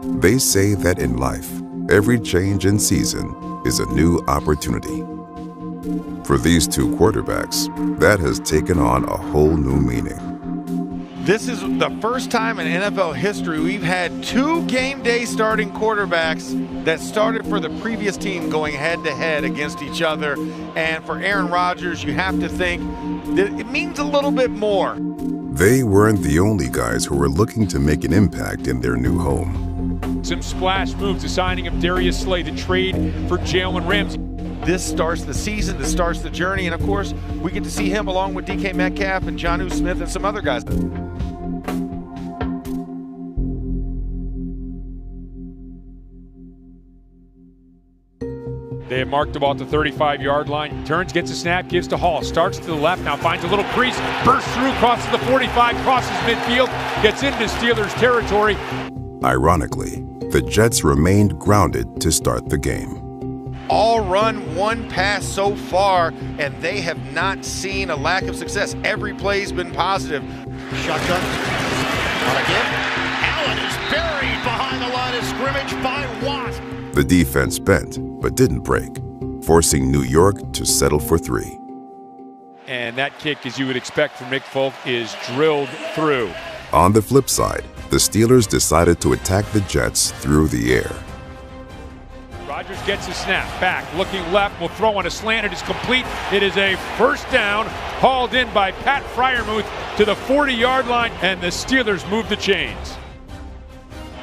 They say that in life, every change in season is a new opportunity. For these two quarterbacks, that has taken on a whole new meaning. This is the first time in NFL history we've had two game day starting quarterbacks that started for the previous team going head-to-head against each other. And for Aaron Rodgers, you have to think that it means a little bit more. They weren't the only guys who were looking to make an impact in their new home. Some splash moves, the signing of Darius Slay, the trade for Jalen Ramsey. This starts the season, this starts the journey, and of course, we get to see him along with DK Metcalf and Jonnu Smith and some other guys. They have marked about the 35-yard line. Turns, gets a snap, gives to Hall. Starts to the left, now finds a little crease. Bursts through, crosses the 45, crosses midfield, gets into Steelers territory. Ironically, the Jets remained grounded to start the game. All run, one pass so far, and they have not seen a lack of success. Every play's been positive. Shotgun. Not again. Allen is buried behind the line of scrimmage by Watt. The defense bent, but didn't break, forcing New York to settle for 3. And that kick, as you would expect from Nick Folk, is drilled through. On the flip side, the Steelers decided to attack the Jets through the air. Rodgers gets a snap, back, looking left, will throw on a slant, it is complete. It is a first down, hauled in by Pat Freiermuth to the 40-yard line, and the Steelers move the chains.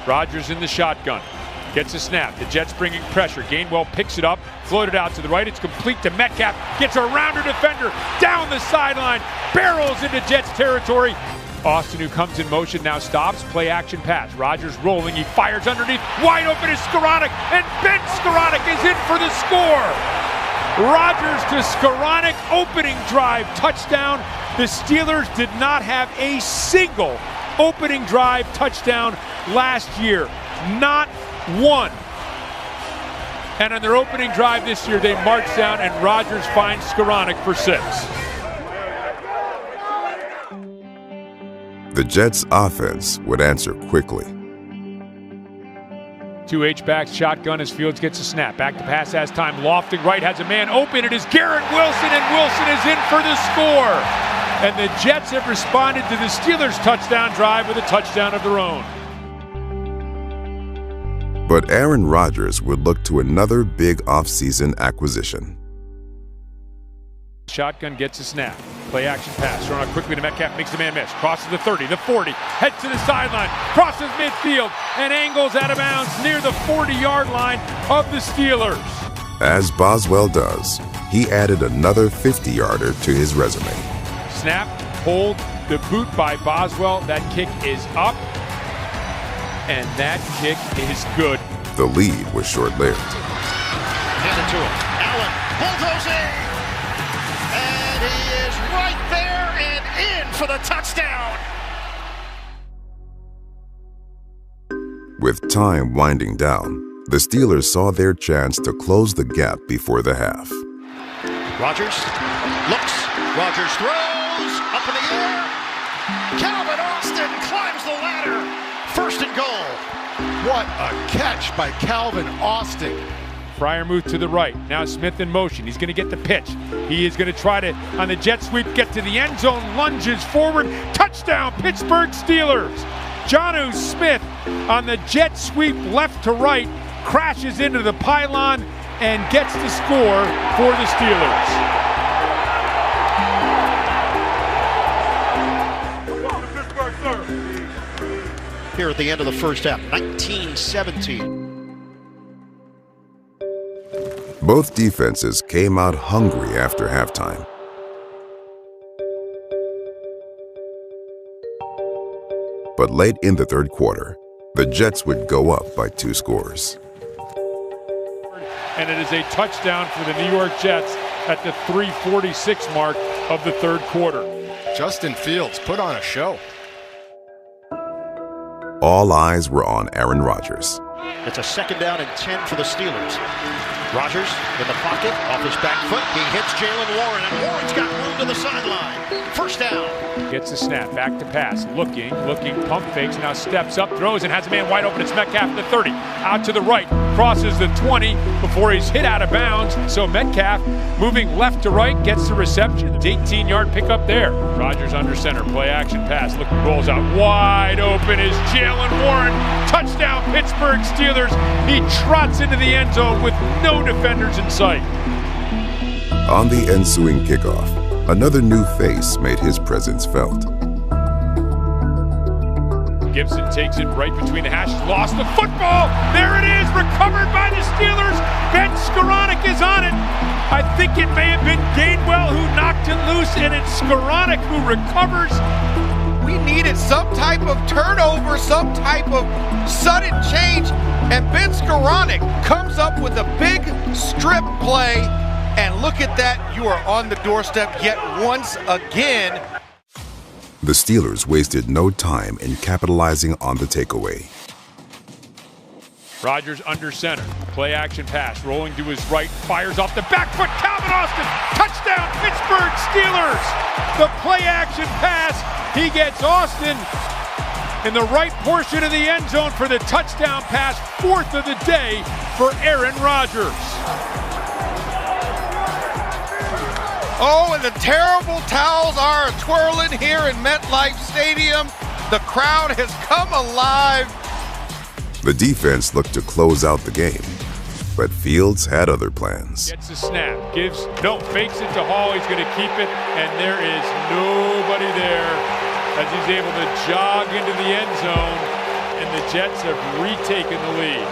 Rodgers in the shotgun, gets a snap, the Jets bringing pressure, Gainwell picks it up, floated out to the right, it's complete to Metcalf, gets around a defender, down the sideline, barrels into Jets territory. Austin, who comes in motion, now stops, play action pass. Rodgers rolling, he fires underneath, wide open is Skoranek, and Ben Skoranek is in for the score. Rodgers to Skoranek, opening drive, touchdown. The Steelers did not have a single opening drive touchdown last year, not one. And on their opening drive this year, they march down and Rodgers finds Skoranek for 6. The Jets' offense would answer quickly. 2 H-backs, shotgun as Fields gets a snap. Back to pass, has time, lofting right, has a man open. It is Garrett Wilson, and Wilson is in for the score. And the Jets have responded to the Steelers' touchdown drive with a touchdown of their own. But Aaron Rodgers would look to another big offseason acquisition. Shotgun gets a snap. Play action pass. Thrown out quickly to Metcalf, makes the man miss. Crosses the 30, the 40, heads to the sideline, crosses midfield, and angles out of bounds near the 40-yard line of the Steelers. As Boswell does, he added another 50-yarder to his resume. Snap, hold, the boot by Boswell. That kick is up, and that kick is good. The lead was short-lived. Handed to him. Allen bulldozing. And he is right there and in for the touchdown. With time winding down, the Steelers saw their chance to close the gap before the half. Rodgers looks. Rodgers throws. Up in the air. Calvin Austin climbs the ladder. 1st and goal. What a catch by Calvin Austin. Freiermuth to the right. Now Smith in motion. He's going to get the pitch. He is going to try to, on the jet sweep, get to the end zone. Lunges forward. Touchdown, Pittsburgh Steelers. Jonnu Smith on the jet sweep left to right. Crashes into the pylon and gets the score for the Steelers. Here at the end of the first half, 19-17. Both defenses came out hungry after halftime. But late in the third quarter, the Jets would go up by 2 scores. And it is a touchdown for the New York Jets at the 3:46 mark of the third quarter. Justin Fields put on a show. All eyes were on Aaron Rodgers. It's a 2nd down and 10 for the Steelers. Rodgers in the pocket, off his back foot. He hits Jalen Warren, and Warren's got room to the sideline. 1st down. Gets the snap, back to pass, looking, pump fakes, now steps up, throws, and has a man wide open. It's Metcalf at the 30, out to the right, crosses the 20 before he's hit out of bounds. So Metcalf moving left to right, gets the reception. 18-yard pickup there. Rodgers under center, play action pass, looking, rolls out wide open is Jalen Warren. Touchdown Pittsburgh Steelers. He trots into the end zone with no defenders in sight. On the ensuing kickoff, another new face made his presence felt. Gibson takes it right between the hashes, lost the football. There it is, recovered by the Steelers. Ben Skoranek is on it. I think it may have been Gainwell who knocked it loose, and it's Skoranek who recovers. We needed some type of turnover, some type of sudden change, and Ben Skoranek comes up with a big strip play, and look at that, you are on the doorstep yet once again. The Steelers wasted no time in capitalizing on the takeaway. Rodgers under center, play action pass, rolling to his right, fires off the back foot, Calvin Austin, touchdown Pittsburgh Steelers! The play action pass, he gets Austin in the right portion of the end zone for the touchdown pass, 4th of the day for Aaron Rodgers. Oh, and the terrible towels are twirling here in MetLife Stadium. The crowd has come alive. The defense looked to close out the game, but Fields had other plans. Gets a snap, fakes it to Hall, he's going to keep it, and there is nobody there as he's able to jog into the end zone, and the Jets have retaken the lead.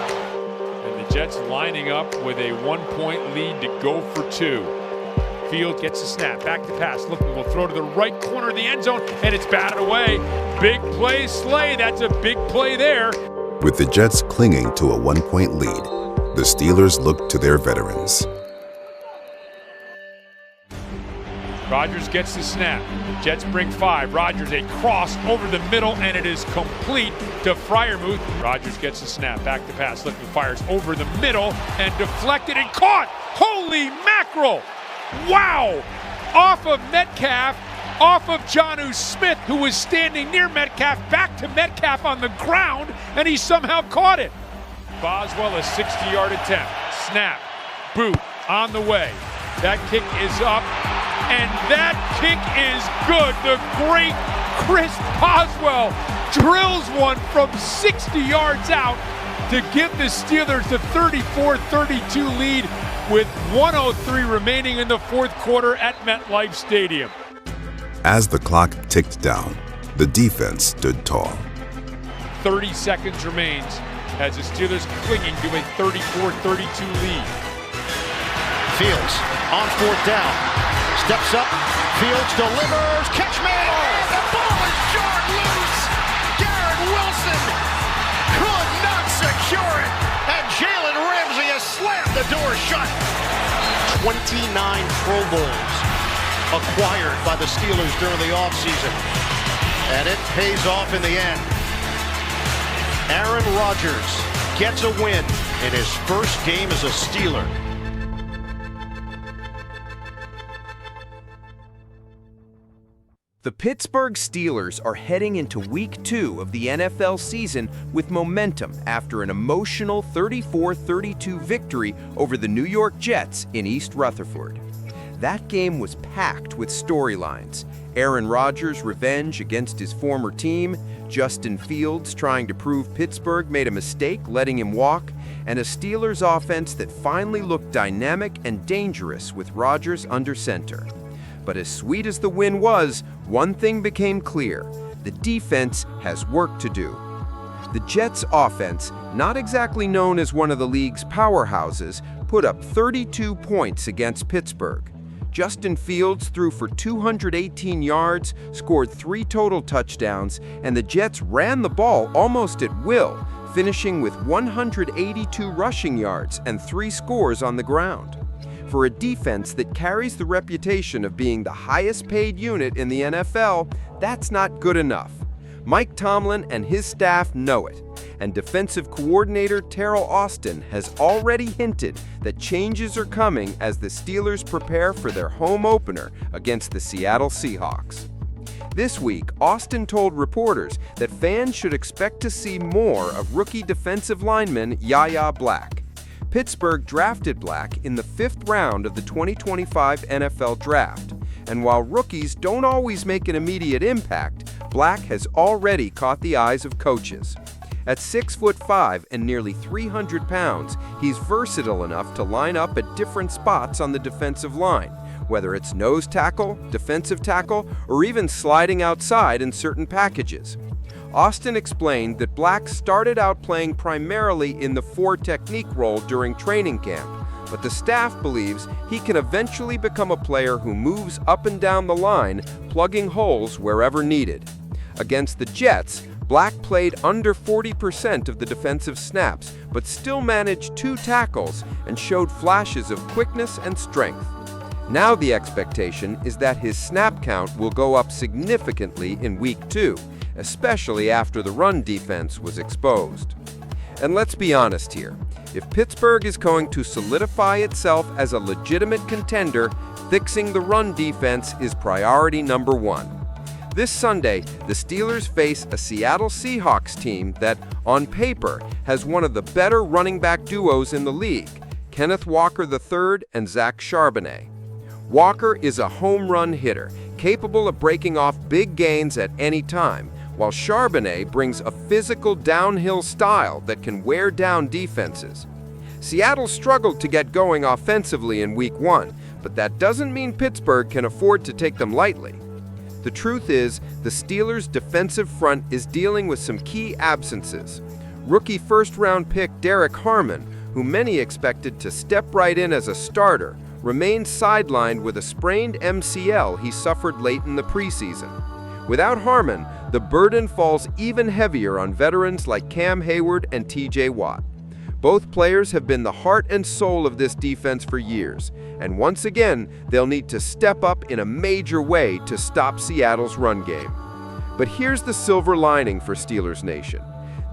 And the Jets lining up with a 1-point lead to go for 2. Field gets a snap, back to pass, looking, will throw to the right corner of the end zone, and it's batted away. Big play, Slay, that's a big play there. With the Jets clinging to a 1-point lead, the Steelers looked to their veterans. Rodgers gets the snap. The Jets bring 5. Rodgers a cross over the middle, and it is complete to Freiermuth. Rodgers gets the snap, back to pass, looking, fires over the middle, and deflected and caught. Holy mackerel! Wow! Off of Metcalf, off of Jonnu Smith, who was standing near Metcalf, back to Metcalf on the ground, and he somehow caught it. Boswell, a 60-yard attempt. Snap, boot, on the way. That kick is up, and that kick is good. The great Chris Boswell drills one from 60 yards out to give the Steelers the 34-32 lead with 1:03 remaining in the 4th quarter at MetLife Stadium. As the clock ticked down, the defense stood tall. 30 seconds remains as the Steelers clinging to a 34-32 lead. Fields on 4th down. Steps up. Fields delivers. Catch man. The ball is jarred loose. Garrett Wilson could not secure it. And Jalen Ramsey has slammed the door shut. 29 Pro Bowls acquired by the Steelers during the offseason. And it pays off in the end. Aaron Rodgers gets a win in his first game as a Steeler. The Pittsburgh Steelers are heading into Week 2 of the NFL season with momentum after an emotional 34-32 victory over the New York Jets in East Rutherford. That game was packed with storylines. Aaron Rodgers' revenge against his former team, Justin Fields trying to prove Pittsburgh made a mistake letting him walk, and a Steelers offense that finally looked dynamic and dangerous with Rodgers under center. But as sweet as the win was, one thing became clear: the defense has work to do. The Jets' offense, not exactly known as one of the league's powerhouses, put up 32 points against Pittsburgh. Justin Fields threw for 218 yards, scored 3 total touchdowns, and the Jets ran the ball almost at will, finishing with 182 rushing yards and 3 scores on the ground. For a defense that carries the reputation of being the highest-paid unit in the NFL, that's not good enough. Mike Tomlin and his staff know it, and defensive coordinator Terrell Austin has already hinted that changes are coming as the Steelers prepare for their home opener against the Seattle Seahawks. This week, Austin told reporters that fans should expect to see more of rookie defensive lineman Yahya Black. Pittsburgh drafted Black in the 5th round of the 2025 NFL Draft, and while rookies don't always make an immediate impact, Black has already caught the eyes of coaches. At 6'5" and nearly 300 pounds, he's versatile enough to line up at different spots on the defensive line, whether it's nose tackle, defensive tackle, or even sliding outside in certain packages. Austin explained that Black started out playing primarily in the 4 technique role during training camp, but the staff believes he can eventually become a player who moves up and down the line, plugging holes wherever needed. Against the Jets, Black played under 40% of the defensive snaps, but still managed 2 tackles and showed flashes of quickness and strength. Now the expectation is that his snap count will go up significantly in Week 2, especially after the run defense was exposed. And let's be honest here, if Pittsburgh is going to solidify itself as a legitimate contender, fixing the run defense is priority number 1. This Sunday, the Steelers face a Seattle Seahawks team that, on paper, has one of the better running back duos in the league, Kenneth Walker III and Zach Charbonnet. Walker is a home run hitter, capable of breaking off big gains at any time, while Charbonnet brings a physical downhill style that can wear down defenses. Seattle struggled to get going offensively in Week 1, but that doesn't mean Pittsburgh can afford to take them lightly. The truth is, the Steelers' defensive front is dealing with some key absences. Rookie first-round pick Derek Harmon, who many expected to step right in as a starter, remains sidelined with a sprained MCL he suffered late in the preseason. Without Harmon, the burden falls even heavier on veterans like Cam Hayward and TJ Watt. Both players have been the heart and soul of this defense for years, and once again, they'll need to step up in a major way to stop Seattle's run game. But here's the silver lining for Steelers Nation.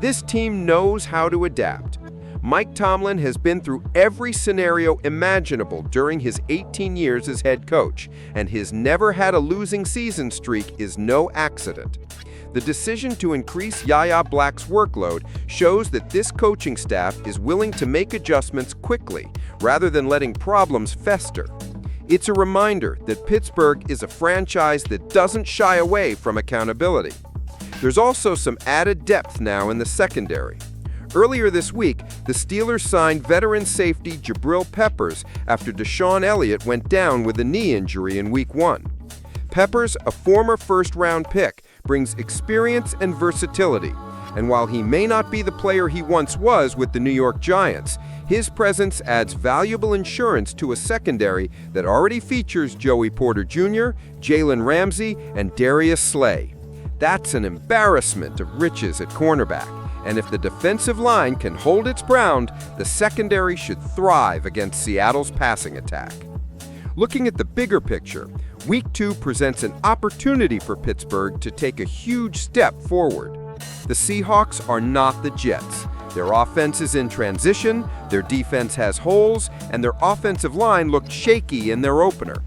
This team knows how to adapt. Mike Tomlin has been through every scenario imaginable during his 18 years as head coach, and his never had a losing season streak is no accident. The decision to increase Yahya Black's workload shows that this coaching staff is willing to make adjustments quickly rather than letting problems fester. It's a reminder that Pittsburgh is a franchise that doesn't shy away from accountability. There's also some added depth now in the secondary. Earlier this week, the Steelers signed veteran safety Jabril Peppers after Deshaun Elliott went down with a knee injury in Week 1. Peppers, a former first-round pick, brings experience and versatility, and while he may not be the player he once was with the New York Giants, his presence adds valuable insurance to a secondary that already features Joey Porter Jr., Jalen Ramsey, and Darius Slay. That's an embarrassment of riches at cornerback, and if the defensive line can hold its ground, the secondary should thrive against Seattle's passing attack. Looking at the bigger picture, Week 2 presents an opportunity for Pittsburgh to take a huge step forward. The Seahawks are not the Jets. Their offense is in transition, their defense has holes, and their offensive line looked shaky in their opener.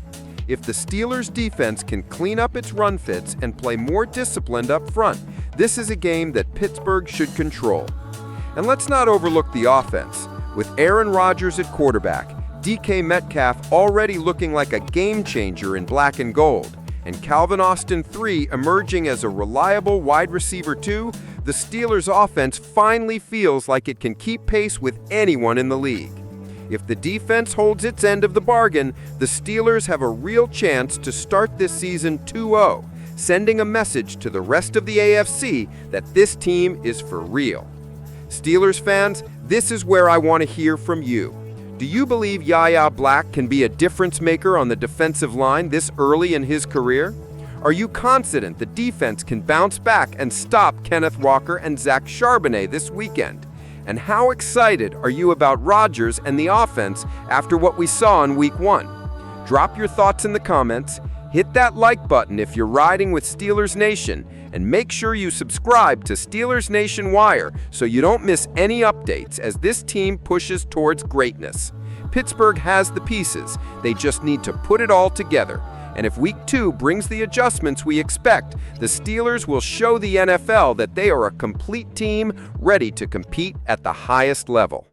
If the Steelers' defense can clean up its run fits and play more disciplined up front, this is a game that Pittsburgh should control. And let's not overlook the offense. With Aaron Rodgers at quarterback, DK Metcalf already looking like a game-changer in black and gold, and Calvin Austin III emerging as a reliable wide receiver too, the Steelers' offense finally feels like it can keep pace with anyone in the league. If the defense holds its end of the bargain, the Steelers have a real chance to start this season 2-0, sending a message to the rest of the AFC that this team is for real. Steelers fans, this is where I want to hear from you. Do you believe Yahya Black can be a difference maker on the defensive line this early in his career? Are you confident the defense can bounce back and stop Kenneth Walker and Zach Charbonnet this weekend? And how excited are you about Rodgers and the offense after what we saw in Week 1? Drop your thoughts in the comments, hit that like button if you're riding with Steelers Nation, And make sure you subscribe to Steelers Nation Wire so you don't miss any updates as this team pushes towards greatness. Pittsburgh has the pieces. They just need to put it all together. And if Week 2 brings the adjustments we expect, the Steelers will show the NFL that they are a complete team ready to compete at the highest level.